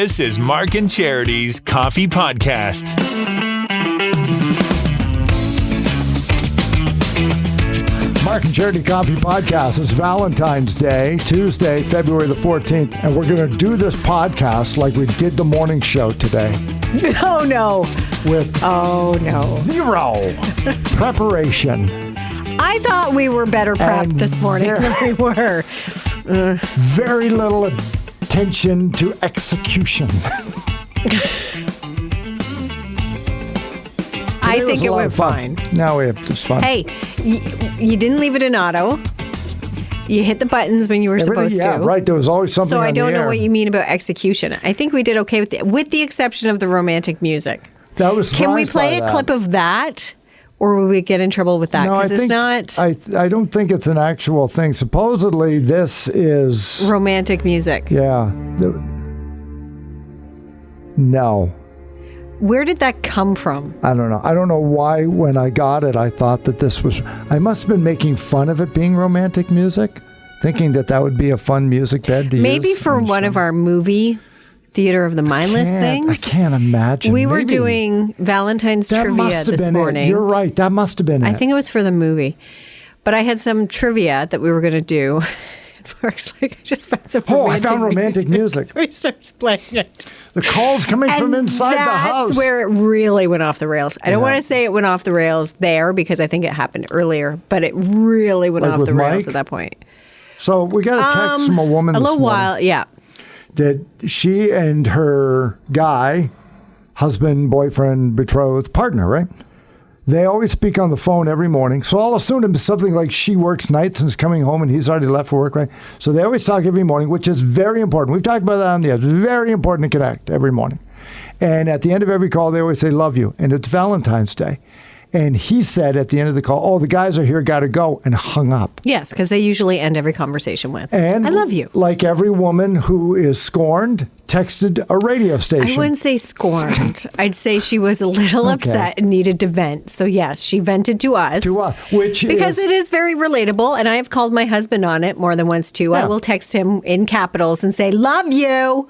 This is Mark and Charity's Coffee Podcast. Mark and Charity Coffee Podcast. It's Valentine's Day, Tuesday, February the 14th, and we're going to do this podcast like we did the morning show today. Oh, no. With zero preparation. I thought we were better prepped this morning than we were. Very little attention to execution. I think it went fine. No, it was fun. Hey, you didn't leave it in auto. You hit the buttons when you were supposed to. Yeah, right. There was always something So I don't know air. what you mean about execution. I think we did okay with the exception of the romantic music. That was. Can we play a clip of that? Or will we get in trouble with that? Because it's not... I don't think it's an actual thing. Supposedly, this is... romantic music. Yeah. No. Where did that come from? I don't know. I don't know why when I got it, I thought that this was... I must have been making fun of it being romantic music, thinking that would be a fun music bed to use. Maybe for one of our movie... Theater of the Mindless things. I can't imagine. We were doing Valentine's trivia this morning. You're right. That must have been it. I think it was for the movie. But I had some trivia that we were going to do. Mark's like, I just found some romantic I found romantic music. So he starts playing it. The call's coming from inside the house. That's where it really went off the rails. I don't want to say it went off the rails there because I think it happened earlier, but it really went off the rails at that point. So we got a text from a woman this morning. While, yeah. That she and her guy, husband, boyfriend, betrothed, partner, right? They always speak on the phone every morning. So I'll assume it's something like she works nights and is coming home and he's already left for work, right? So they always talk every morning, which is very important. We've talked about that on the air. It's very important to connect every morning. And at the end of every call, they always say, love you. And it's Valentine's Day. And he said at the end of the call, the guys are here, got to go, and hung up. Yes, because they usually end every conversation with, and I love you. Like every woman who is scorned, texted a radio station. I wouldn't say scorned. I'd say she was a little upset and needed to vent. So yes, she vented to us. Because it is very relatable, and I have called my husband on it more than once too. Yeah. I will text him in capitals and say, love you.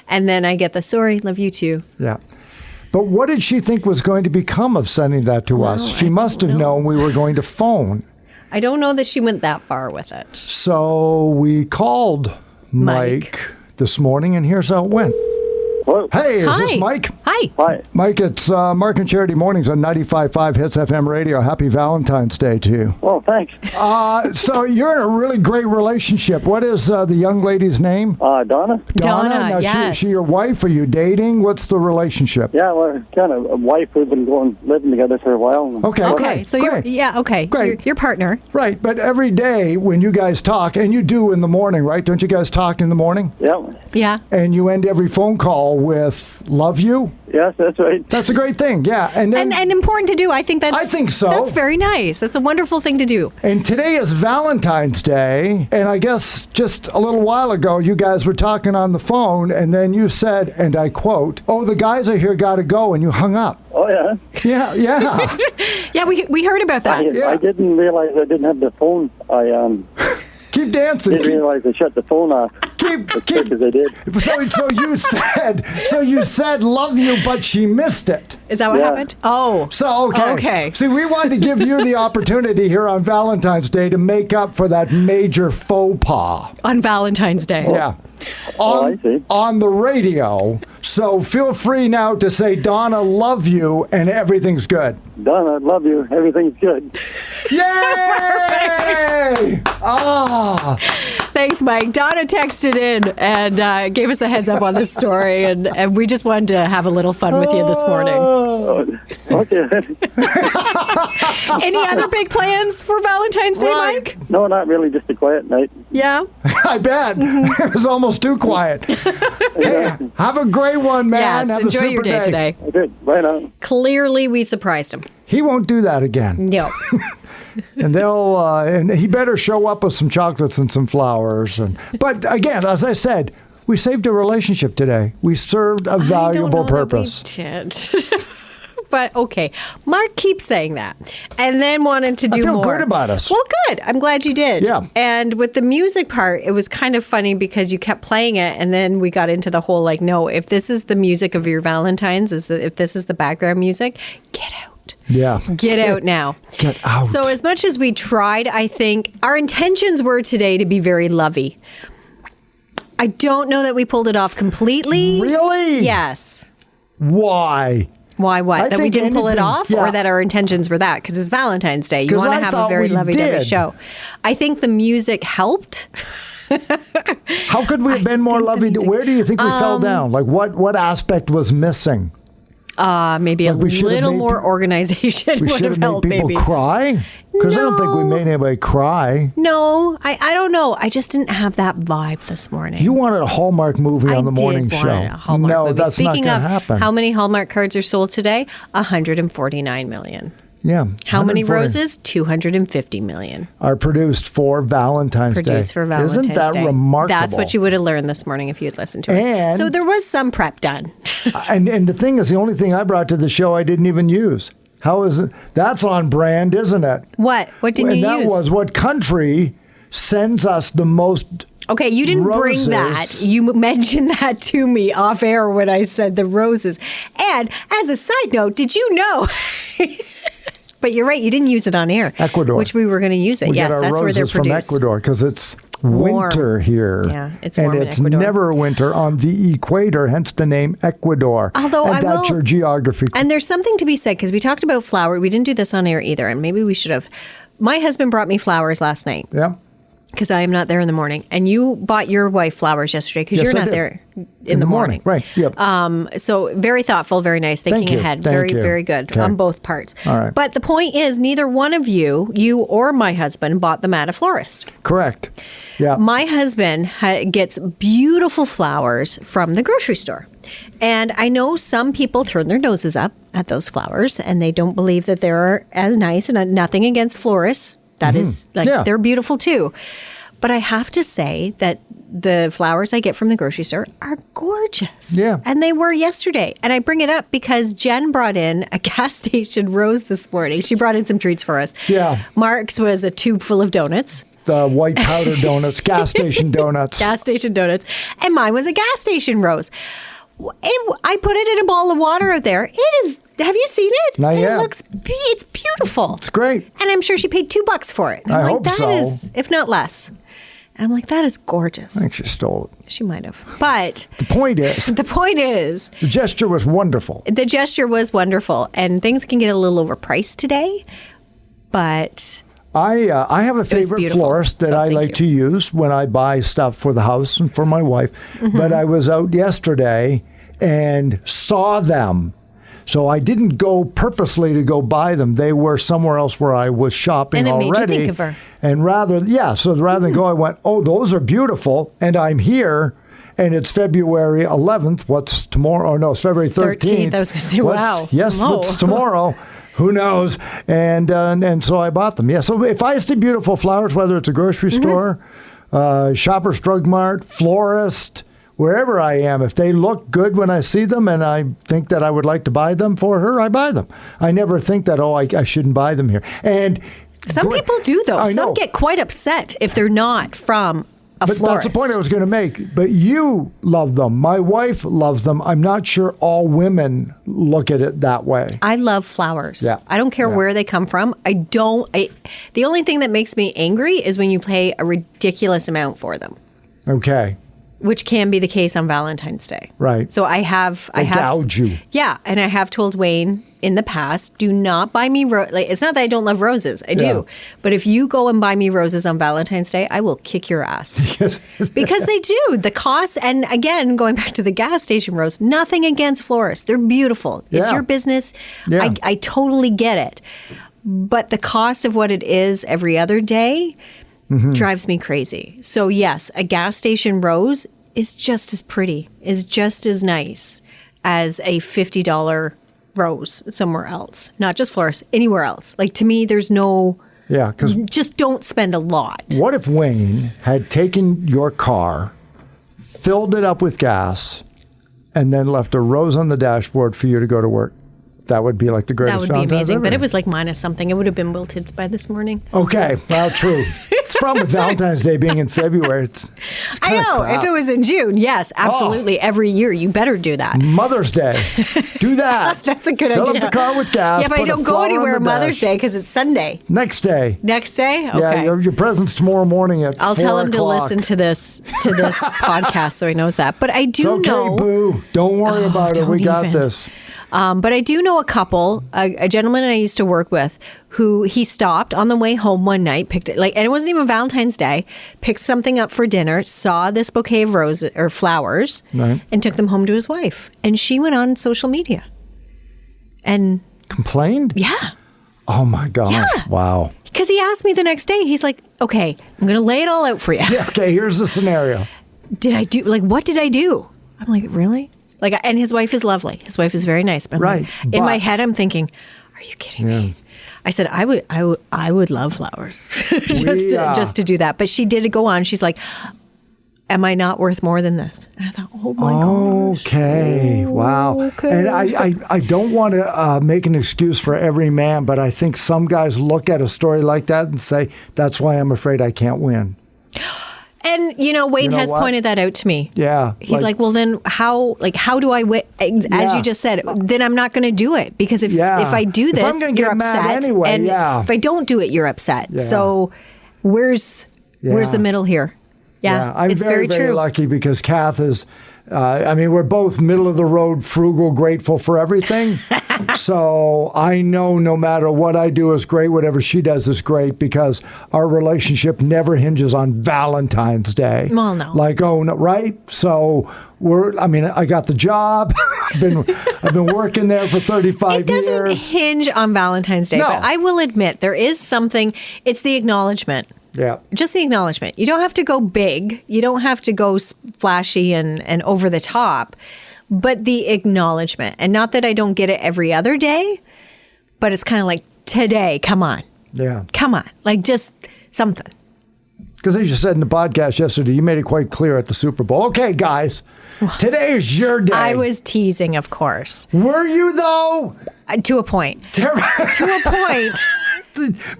And then I get the, sorry, love you too. Yeah. But what did she think was going to become of sending that to us? She must have known we were going to phone. I don't know that she went that far with it. So we called Mike this morning, and here's how it went. Hello. Hey, is this Mike? Hi. Hi. Mike, it's Mark and Charity Mornings on 95.5 Hits FM Radio. Happy Valentine's Day to you. Oh, thanks. So you're in a really great relationship. What is the young lady's name? Donna. Donna, now, yes. She your wife? Are you dating? What's the relationship? Yeah, we're kind of a wife. We've been living together for a while. Okay. So great. Great. Your partner. Right, but every day when you guys talk, and you do in the morning, right? Don't you guys talk in the morning? Yeah. Yeah. And you end every phone call with "love you." Yes, that's right. That's a great thing, yeah. And important to do. I think so. That's very nice. That's a wonderful thing to do. And today is Valentine's Day, and I guess just a little while ago, you guys were talking on the phone, and then you said, and I quote, the guys are here, gotta go, and you hung up. Oh, yeah? Yeah. Yeah, we heard about that. I didn't realize I didn't have the phone. Keep dancing. Didn't realize I shut the phone off. Keep. As I did. So you said love you, but she missed it. Is that what happened? Oh. So, okay. See, we wanted to give you the opportunity here on Valentine's Day to make up for that major faux pas. On Valentine's Day. Yeah. I see. On the radio. So feel free now to say, Donna, love you, and everything's good. Donna, love you. Everything's good. Yay! Thanks, Mike. Donna texted in and gave us a heads up on this story, and we just wanted to have a little fun with you this morning. Okay. Any other big plans for Valentine's Day, Mike? No, not really. Just a quiet night. Yeah? I bet. It was almost too quiet. Hey, have a great one, man. Yes, have enjoy a super your day today. I did. Right on. Clearly, we surprised him. He won't do that again. No. And and he better show up with some chocolates and some flowers. But again, as I said, we saved a relationship today. We served a valuable purpose. We did. But okay, Mark keeps saying that, and then wanted to do more. I feel good about us. Well, good. I'm glad you did. Yeah. And with the music part, it was kind of funny because you kept playing it, and then we got into the whole like, no, if this is the music of your Valentine's, if this is the background music, get out. Yeah. Get out now. Get out. So as much as we tried, I think our intentions were today to be very lovey. I don't know that we pulled it off completely. Really? Yes. Why? Why what? That we didn't pull it off, yeah. or that our intentions were that? Because it's Valentine's Day. You want to have a very lovey-dovey show. I think the music helped. How could we have been more lovey-dovey? Where do you think we fell down? Like what aspect was missing? Maybe a little more organization would have helped. We should have made people cry? Because I don't think we made anybody cry. No, I don't know. I just didn't have that vibe this morning. You wanted a Hallmark movie on the morning show. A Hallmark movie. That's Speaking not going to happen. How many Hallmark cards are sold today? 149 million. Yeah. How many roses? 250 million. Are produced for Valentine's Day. Produced for Valentine's Day. Isn't that remarkable? That's what you would have learned this morning if you had listened to us. So there was some prep done. and the thing is, the only thing I brought to the show I didn't even use. How is it? That's on brand, isn't it? What? What didn't you use? And that was what country sends us the most. Okay, you didn't bring that. You mentioned that to me off air when I said the roses. And as a side note, did you know? But you're right, you didn't use it on air. Ecuador. Which we were going to use it. Yes, that's where they're produced. From Ecuador because it's winter here. Yeah, it's warm in Ecuador. And it's never winter on the equator, hence the name Ecuador. That's your geography. And there's something to be said because we talked about flower. We didn't do this on air either, and maybe we should have. My husband brought me flowers last night. Yeah. Because I am not there in the morning. And you bought your wife flowers yesterday because you're not there in the morning. Right, yep. So very thoughtful, very nice, thinking ahead. Very good on both parts. All right. But the point is, neither one of you or my husband, bought them at a florist. Correct. Yeah. My husband gets beautiful flowers from the grocery store. And I know some people turn their noses up at those flowers and they don't believe that they're as nice, and nothing against florists. That is, they're beautiful too. But I have to say that the flowers I get from the grocery store are gorgeous. Yeah. And they were yesterday. And I bring it up because Jen brought in a gas station rose this morning. She brought in some treats for us. Yeah. Mark's was a tube full of donuts. The white powder donuts, gas station donuts. Gas station donuts. And mine was a gas station rose. I put it in a bowl of water out there. It is. Have you seen it? Not yet. It's beautiful. It's great. And I'm sure she paid $2 for it. And I'm I like, hope that so. is, if not less. And I'm like, that is gorgeous. I think she stole it. She might have. But the point is, the gesture was wonderful. The gesture was wonderful. And things can get a little overpriced today. But I have a favorite florist that I like to use when I buy stuff for the house and for my wife. Mm-hmm. But I was out yesterday and saw them. So I didn't go purposely to go buy them. They were somewhere else where I was shopping already. And it made you think of her. And rather than go, I went, oh, those are beautiful. And I'm here. And it's February 11th. What's tomorrow? Oh, no, it's February 13th. I was going to say, wow. Yes, what's tomorrow? Who knows? And so I bought them. Yeah. So if I see beautiful flowers, whether it's a grocery store, Shoppers Drug Mart, florist, wherever I am, if they look good when I see them and I think that I would like to buy them for her, I buy them. I never think that, I shouldn't buy them here. And some people do, though. Some get quite upset if they're not from a florist. That's the point I was going to make. But you love them. My wife loves them. I'm not sure all women look at it that way. I love flowers. Yeah. I don't care where they come from. The only thing that makes me angry is when you pay a ridiculous amount for them. Okay. Which can be the case on Valentine's Day. Right. So I have gouge you. Yeah, and I have told Wayne in the past, do not buy me it's not that I don't love roses. I do. But if you go and buy me roses on Valentine's Day, I will kick your ass. Because they do. The cost, and again, going back to the gas station rose, nothing against florists. They're beautiful. It's your business. Yeah. I totally get it. But the cost of what it is every other day drives me crazy. So yes, a gas station rose is just as pretty, is just as nice as a $50 rose somewhere else. Not just florists, anywhere else. Like, to me, there's no... Yeah, because... Just don't spend a lot. What if Wayne had taken your car, filled it up with gas, and then left a rose on the dashboard for you to go to work? That would be like the greatest That would be amazing, ever. but it was like minus something. It would have been wilted by this morning. Okay, well, true. It's the problem with Valentine's Day being in February. It's I know. If it was in June, yes, absolutely. Every year, you better do that. Mother's Day. Do that. That's a good Fill idea. up the car with gas. Yeah, but I don't go anywhere on Mother's Day because it's Sunday. Next day. Next day? Okay. Yeah, your present's tomorrow morning at 4 I'll tell him to o'clock. listen to this podcast so he knows that. But I do It's okay, know. Boo. Don't worry about it. We got this. But I do know a couple, a gentleman I used to work with, who he stopped on the way home one night, picked it and it wasn't even Valentine's Day, picked something up for dinner, saw this bouquet of roses or flowers, right, and took them home to his wife. And she went on social media and complained. Yeah. Oh my gosh! Yeah. Wow. Because he asked me the next day. He's like, "Okay, I'm going to lay it all out for you." Yeah. Okay. Here's the scenario. What did I do? I'm like, really? And his wife is lovely. His wife is very nice. But right. In my head, I'm thinking, are you kidding me? I said, I would love flowers just to do that. But she did go on. She's like, am I not worth more than this? And I thought, oh my gosh. Okay. Wow. Okay. And I don't want to make an excuse for every man, but I think some guys look at a story like that and say, that's why I'm afraid I can't win. And, Wayne has pointed that out to me. Yeah. He's like, well, then how do I win? As you just said, then I'm not going to do it. Because if I do this, you're upset. Anyway, and if I don't do it, you're upset. Yeah. So where's the middle here? Yeah, I'm it's very, very true. Lucky because Kath is, we're both middle of the road, frugal, grateful for everything. So I know no matter what I do is great, whatever she does is great because our relationship never hinges on Valentine's Day. Well, no. Right? So I got the job. I've been working there for 35 years. It doesn't hinge on Valentine's Day, but I will admit there is something, it's the acknowledgement. Yeah. Just the acknowledgement. You don't have to go big. You don't have to go flashy and over the top, but the acknowledgement. And not that I don't get it every other day, but it's kind of like today, come on. Yeah. Come on. Just something. Because as you said in the podcast yesterday, you made it quite clear at the Super Bowl. Okay, guys, today is your day. I was teasing, of course. Were you, though? To a point. To a point.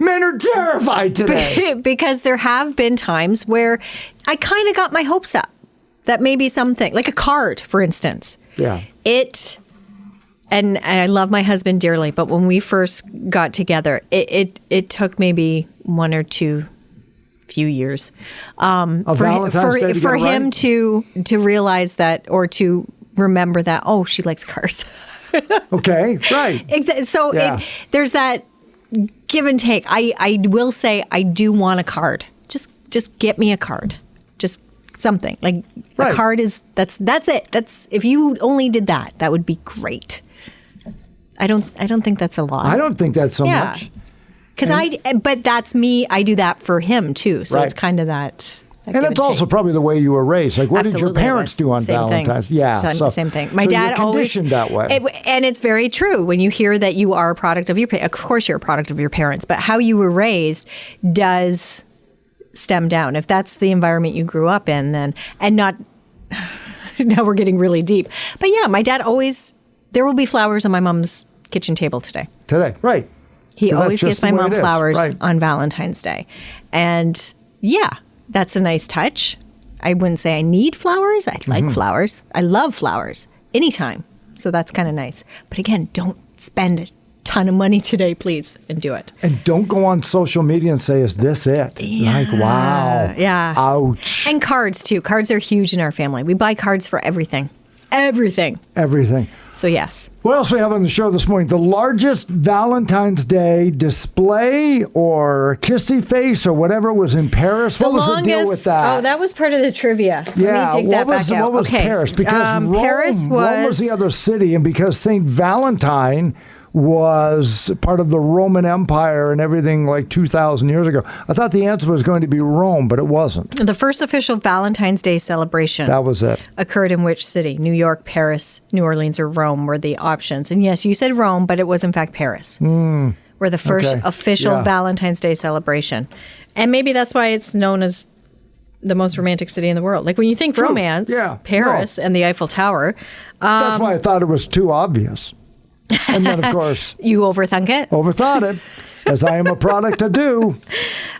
Men are terrified today. Because there have been times where I kind of got my hopes up that maybe something, like a card, for instance. Yeah. And I love my husband dearly, but when we first got together, it took maybe 1 or 2 few years for him to realize that or to remember that, oh, she likes cars. Okay, right. Exactly. So there's that give and take. I will say I do want a card. Just get me a card. Just something. A card is that's it. That's if you only did that, that would be great. I don't think that's a lot. I don't think that's so much. But that's me. I do that for him too. So it's kind of that. And that's also probably the way you were raised. What did your parents do on Valentine's? Thing. Yeah, same thing. My dad you're conditioned that way. And it's very true when you hear that you are a product of your. Of course, you're a product of your parents, but how you were raised does stem down. If that's the environment you grew up in, then and not. Now we're getting really deep, but yeah, my dad always. There will be flowers on my mom's kitchen table today. Right. He always gets my mom flowers on Valentine's Day, and that's a nice touch. I wouldn't say I need flowers. I like flowers. I love flowers anytime. So that's kind of nice. But again, don't spend a ton of money today, please, and do it. And don't go on social media and say, is this it? Yeah. Wow. Yeah. Ouch. And cards, too. Cards are huge in our family. We buy cards for everything. Everything. So, yes. What else we have on the show this morning? The largest Valentine's Day display or kissy face or whatever was in Paris. What was the deal with that? Oh, that was part of the trivia. Yeah. Let me dig that back out. What was Paris? Because Rome was the other city, and because St. Valentine was part of the Roman Empire and everything 2,000 years ago. I thought the answer was going to be Rome, but it wasn't. The first official Valentine's Day celebration. That was it. Occurred in which city? New York, Paris, New Orleans, or Rome were the options. And yes, you said Rome, but it was in fact Paris. Were the first official Valentine's Day celebration. And maybe that's why it's known as the most romantic city in the world. When you think romance, Paris and the Eiffel Tower. That's why I thought it was too obvious. And then, of course... You overthunk it? Overthought it, as I am a product of do.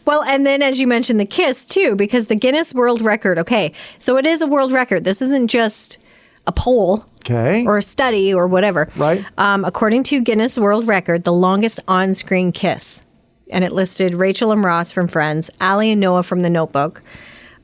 Well, and then as you mentioned, the kiss, too, because the Guinness World Record, okay, so it is a world record. This isn't just a poll or a study or whatever. Right. According to Guinness World Record, the longest on-screen kiss. And it listed Rachel and Ross from Friends, Allie and Noah from The Notebook,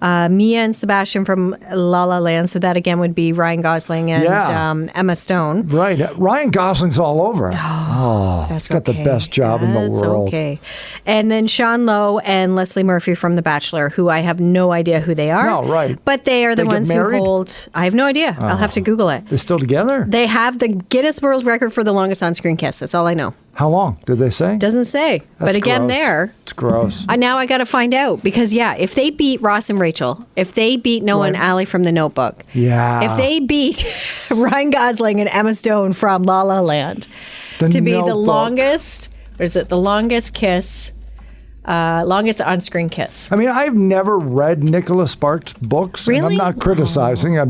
Mia and Sebastian from La La Land. So that again would be Ryan Gosling and Emma Stone. Right. Ryan Gosling's all over it. He's got the best job in the world. Okay. And then Sean Lowe and Leslie Murphy from The Bachelor, who I have no idea who they are. No, right. But they are the ones who married? hold... I have no idea. I'll have to Google it. They're still together? They have the Guinness World Record for the longest on-screen kiss. That's all I know. How long? Did they say? Doesn't say. But again, gross. It's gross. Now I got to find out because, if they beat Ross and Rachel, if they beat Noah and Allie from The Notebook, if they beat Ryan Gosling and Emma Stone from La La Land to be the longest, the longest kiss, longest on-screen kiss. I mean, I've never read Nicholas Sparks' books. Really? And I'm not criticizing. I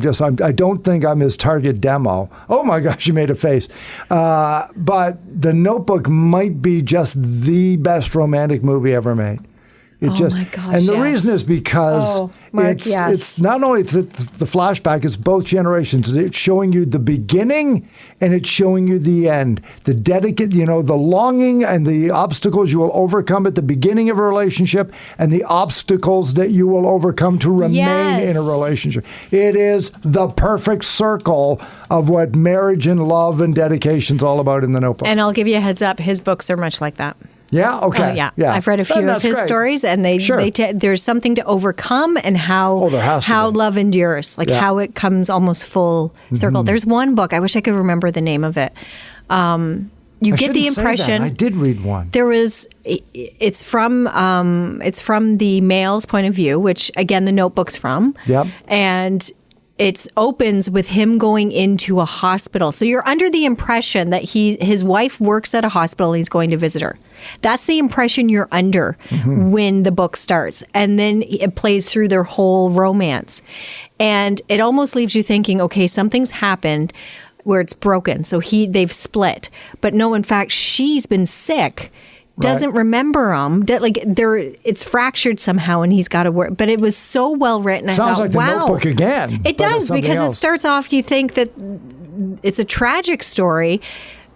don't think I'm his target demo. Oh my gosh, you made a face. But The Notebook might be just the best romantic movie ever made. My gosh, and the reason is because it's not only it's the flashback, it's both generations. It's showing you the beginning and it's showing you the end. The the longing and the obstacles you will overcome at the beginning of a relationship and the obstacles that you will overcome to remain in a relationship. It is the perfect circle of what marriage and love and dedication is all about in The Notebook. And I'll give you a heads up, his books are much like that. Yeah. Okay. Oh, yeah. I've read a few of his stories, and there's something to overcome, and how love endures, how it comes almost full circle. There's one book I wish I could remember the name of it. You get the impression I did read one. There was. It's from the male's point of view, which again The Notebook's from. Yep. And it opens with him going into a hospital. So you're under the impression that his wife works at a hospital. He's going to visit her. That's the impression you're under when the book starts. And then it plays through their whole romance. And it almost leaves you thinking, okay, something's happened where it's broken. So they've split. But no, in fact, she's been sick. Doesn't remember them. It's fractured somehow, and he's got to work. But it was so well written. Sounds like The Notebook again. It does, because it starts off, you think that it's a tragic story.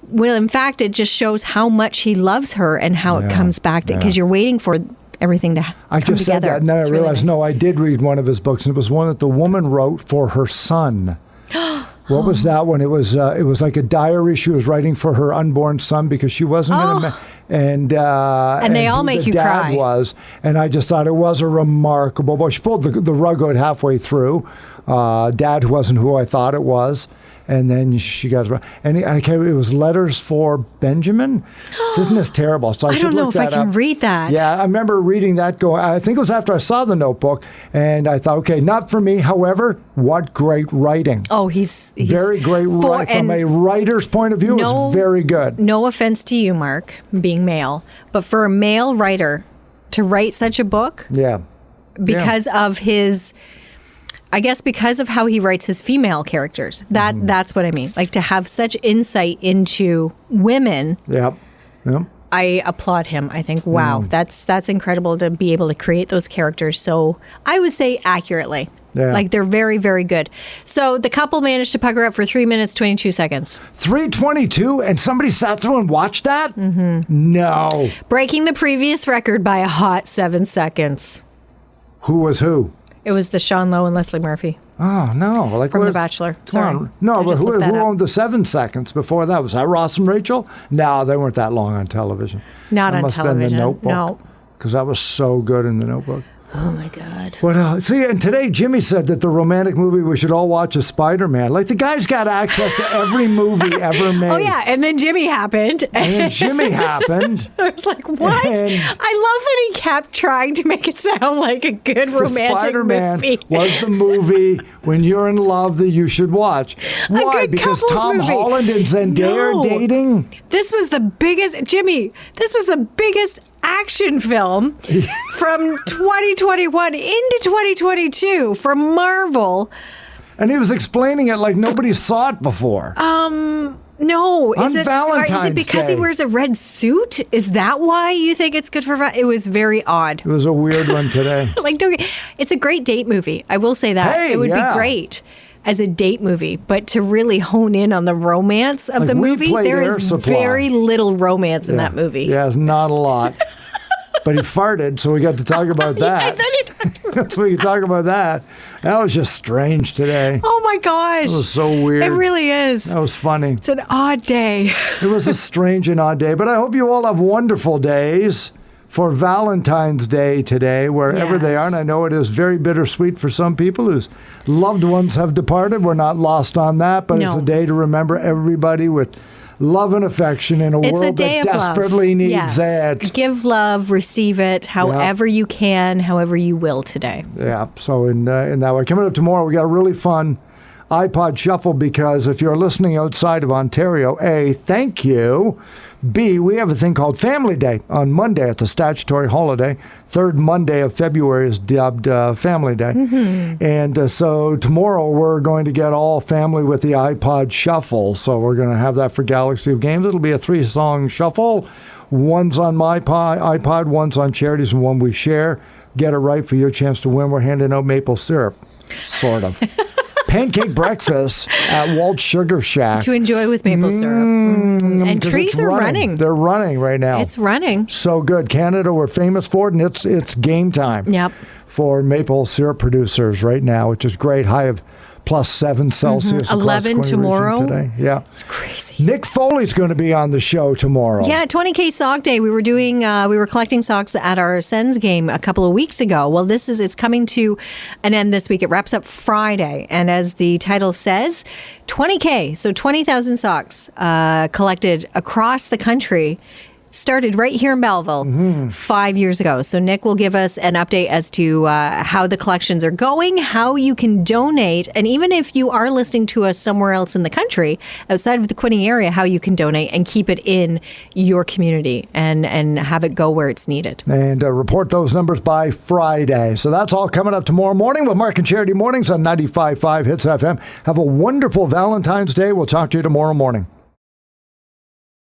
Well, in fact, it just shows how much he loves her and how it comes back to, because you're waiting for everything to come together. I just said that, and then I realized, I did read one of his books, and it was one that the woman wrote for her son. What was that one? It was like a diary she was writing for her unborn son because she wasn't going to. And they all make you cry. Dad was, and I just thought it was a remarkable book. She pulled the rug out halfway through. Dad wasn't who I thought it was. And then she got, and it was Letters for Benjamin. Isn't this terrible? So I don't know if I can read that. Yeah, I remember reading that. I think it was after I saw The Notebook, and I thought, okay, not for me. However, what great writing! Oh, he's very great from a writer's point of view. It was very good. No offense to you, Mark, being male, but for a male writer to write such a book, because of his. I guess because of how he writes his female characters. That's what I mean. Like, to have such insight into women. Yep. I applaud him. I think, wow, that's incredible to be able to create those characters so, I would say, accurately. Yeah. Like, they're very, very good. So the couple managed to pucker up for 3 minutes, 22 seconds. 3:22, and somebody sat through and watched that? No. Breaking the previous record by a hot 7 seconds. Who was who? It was the Sean Lowe and Leslie Murphy. Oh, no. From The Bachelor. Sorry. No, but who owned the 7 seconds before that? Was that Ross and Rachel? No, they weren't that long on television. Not on television. Must have been The Notebook. No. Because that was so good in The Notebook. Oh, my God. What else? See, and today Jimmy said that the romantic movie we should all watch is Spider-Man. Like, the guy's got access to every movie ever made. Oh, yeah. And then Jimmy happened. I was like, what? I love that he kept trying to make it sound like a good romantic Spider-Man movie. was the movie when you're in love that you should watch. Why? Because Tom Holland and Zendaya are dating? This was the biggest, Jimmy, this was the biggest action film from 2021 into 2022 from Marvel. And he was explaining it like nobody saw it before. No. On Valentine's is it because Day. he wears a red suit? Is that why you think it's good for It was very odd. It was a weird one today. It's a great date movie. I will say that. Hey, it would be great as a date movie, but to really hone in on the romance of the movie, there is very little romance in that movie. Yeah, it's not a lot. But he farted, so we got to talk about that. So we can talk about that. That was just strange today. Oh my gosh. It was so weird. It really is. That was funny. It's an odd day. It was a strange and odd day, but I hope you all have wonderful days for Valentine's Day today, wherever they are. And I know it is very bittersweet for some people whose loved ones have departed. We're not lost on that, but it's a day to remember everybody with love and affection in a world that desperately needs it. Give love, receive it, however you can, however you will today. Yeah, so in that way. Coming up tomorrow, we got a really fun iPod Shuffle because if you're listening outside of Ontario, A, thank you. B, we have a thing called Family Day on Monday. It's a statutory holiday. Third Monday of February is dubbed Family Day. Mm-hmm. And so tomorrow we're going to get all family with the iPod Shuffle. So we're going to have that for Galaxy of Games. It'll be a 3-song shuffle. One's on my iPod, one's on Charity's, and one we share. Get it right for your chance to win. We're handing out maple syrup, sort of. Pancake breakfast at Walt's Sugar Shack. To enjoy with maple syrup. And trees are running. They're running right now. It's running. So good. Canada, we're famous for it, and it's game time for maple syrup producers right now, which is great. High of +7 Celsius. 11 tomorrow. Today. Yeah. It's crazy. Nick Foley's going to be on the show tomorrow. Yeah, 20K Sock Day. We were collecting socks at our Sens game a couple of weeks ago. Well, it's coming to an end this week. It wraps up Friday. And as the title says, 20K, so 20,000 socks collected across the country. Started right here in Belleville 5 years ago. So Nick will give us an update as to how the collections are going, how you can donate, and even if you are listening to us somewhere else in the country, outside of the Quinning area, how you can donate and keep it in your community and have it go where it's needed. And report those numbers by Friday. So that's all coming up tomorrow morning with Mark and Charity Mornings on 95.5 Hits FM. Have a wonderful Valentine's Day. We'll talk to you tomorrow morning.